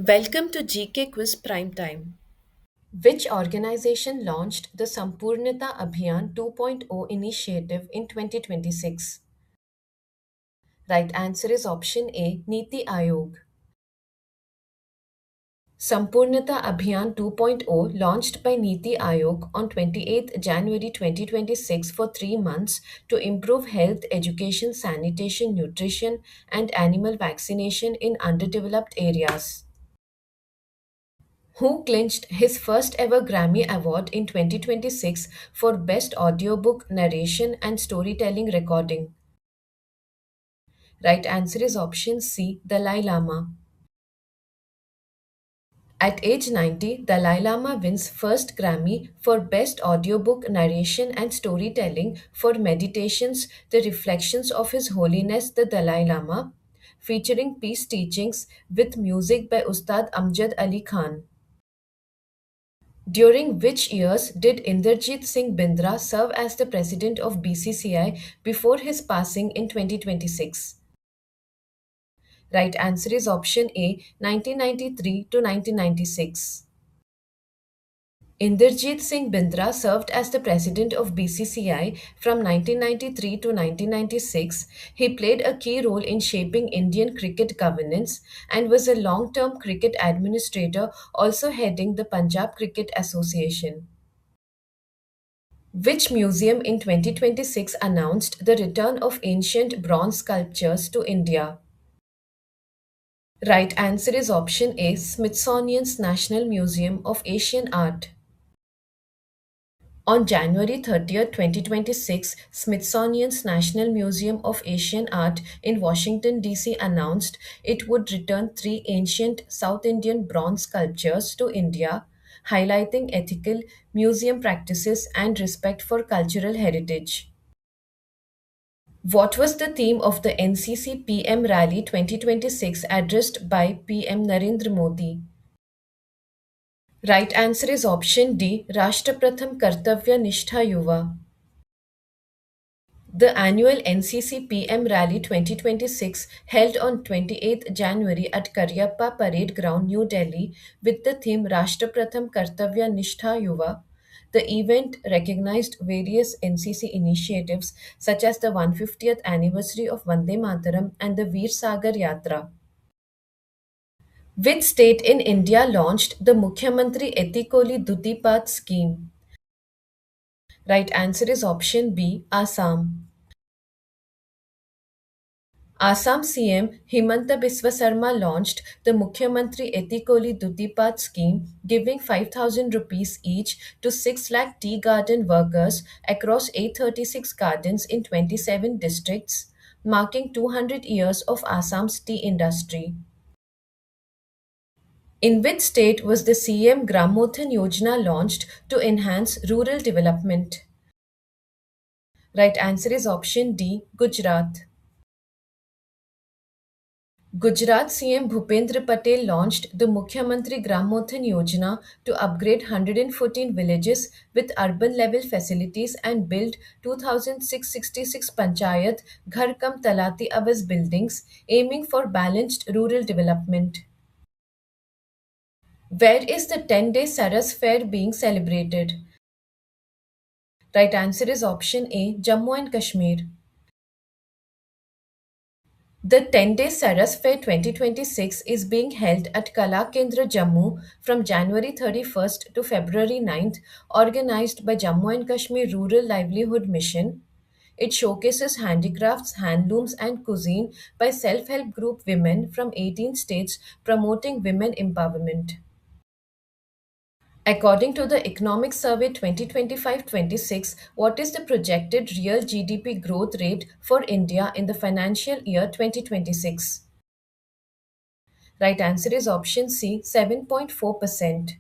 Welcome to GK Quiz Prime Time. Which organization launched the Sampurnata Abhiyan 2.0 initiative in 2026? Right answer is option A, Niti Aayog. Sampurnata Abhiyan 2.0 launched by Niti Aayog on 28th January 2026 for 3 months to improve health, education, sanitation, nutrition and animal vaccination in underdeveloped areas. Who clinched his first ever Grammy Award in 2026 for Best Audiobook Narration and Storytelling Recording? Right answer is option C, Dalai Lama. At age 90, Dalai Lama wins first Grammy for Best Audiobook Narration and Storytelling for Meditations, The Reflections of His Holiness the Dalai Lama, featuring peace teachings with music by Ustad Amjad Ali Khan. During which years did Inderjit Singh Bindra serve as the president of BCCI before his passing in 2026? Right answer is option A, 1993 to 1996. Inderjit Singh Bindra served as the president of BCCI from 1993 to 1996. He played a key role in shaping Indian cricket governance and was a long term cricket administrator, also heading the Punjab Cricket Association. Which museum in 2026 announced the return of ancient bronze sculptures to India? Right answer is option A, Smithsonian's National Museum of Asian Art. On January 30th, 2026, Smithsonian's National Museum of Asian Art in Washington, D.C. announced it would return 3 ancient South Indian bronze sculptures to India, highlighting ethical museum practices and respect for cultural heritage. What was the theme of the NCC PM Rally 2026 addressed by PM Narendra Modi? Right answer is option D, Rashtrapratham Kartavya Nishtha Yuva. The annual NCC PM Rally 2026 held on 28th January at Karyappa Parade Ground, New Delhi with the theme Rashtrapratham Kartavya Nishtha Yuva. The event recognized various NCC initiatives such as the 150th anniversary of Vande Mataram and the Veer Sagar Yatra. Which state in India launched the Mukhyamantri Etikoli Dutipat scheme? Right answer is option B, Assam. Assam CM Himanta Biswa Sarma launched the Mukhyamantri Etikoli Dutipat scheme, giving 5,000 rupees each to 6 lakh tea garden workers across 836 gardens in 27 districts, marking 200 years of Assam's tea industry. In which state was the CM Gramothan Yojana launched to enhance rural development? Right answer is option D, Gujarat. Gujarat CM Bhupendra Patel launched the Mukhyamantri Gramothan Yojana to upgrade 114 villages with urban level facilities and build 2,666 Panchayat Ghar Kam Talati Awas buildings, aiming for balanced rural development. Where is the 10-day Saras Fair being celebrated? Right answer is option A, Jammu and Kashmir. The 10-day Saras Fair 2026 is being held at Kala Kendra Jammu from January 31st to February 9th, organized by Jammu and Kashmir Rural Livelihood Mission. It showcases handicrafts, handlooms, and cuisine by self help group women from 18 states promoting women empowerment. According to the Economic Survey 2025-26, what is the projected real GDP growth rate for India in the financial year 2026? Right answer is option C, 7.4%.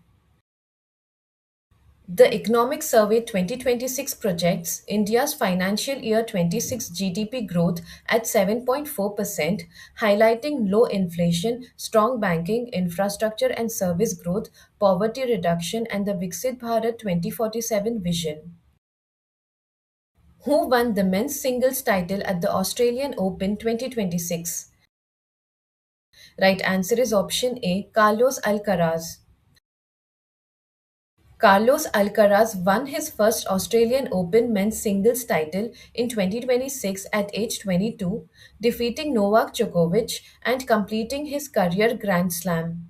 The Economic Survey 2026 projects India's financial year 26 GDP growth at 7.4%, highlighting low inflation, strong banking, infrastructure and service growth, poverty reduction, and the Viksit Bharat 2047 vision. Who won the men's singles title at the Australian Open 2026? Right answer is option A, Carlos Alcaraz. Carlos Alcaraz won his first Australian Open men's singles title in 2026 at age 22, defeating Novak Djokovic and completing his career Grand Slam.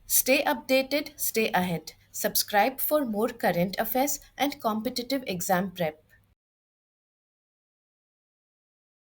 Stay updated, stay ahead. Subscribe for more current affairs and competitive exam prep.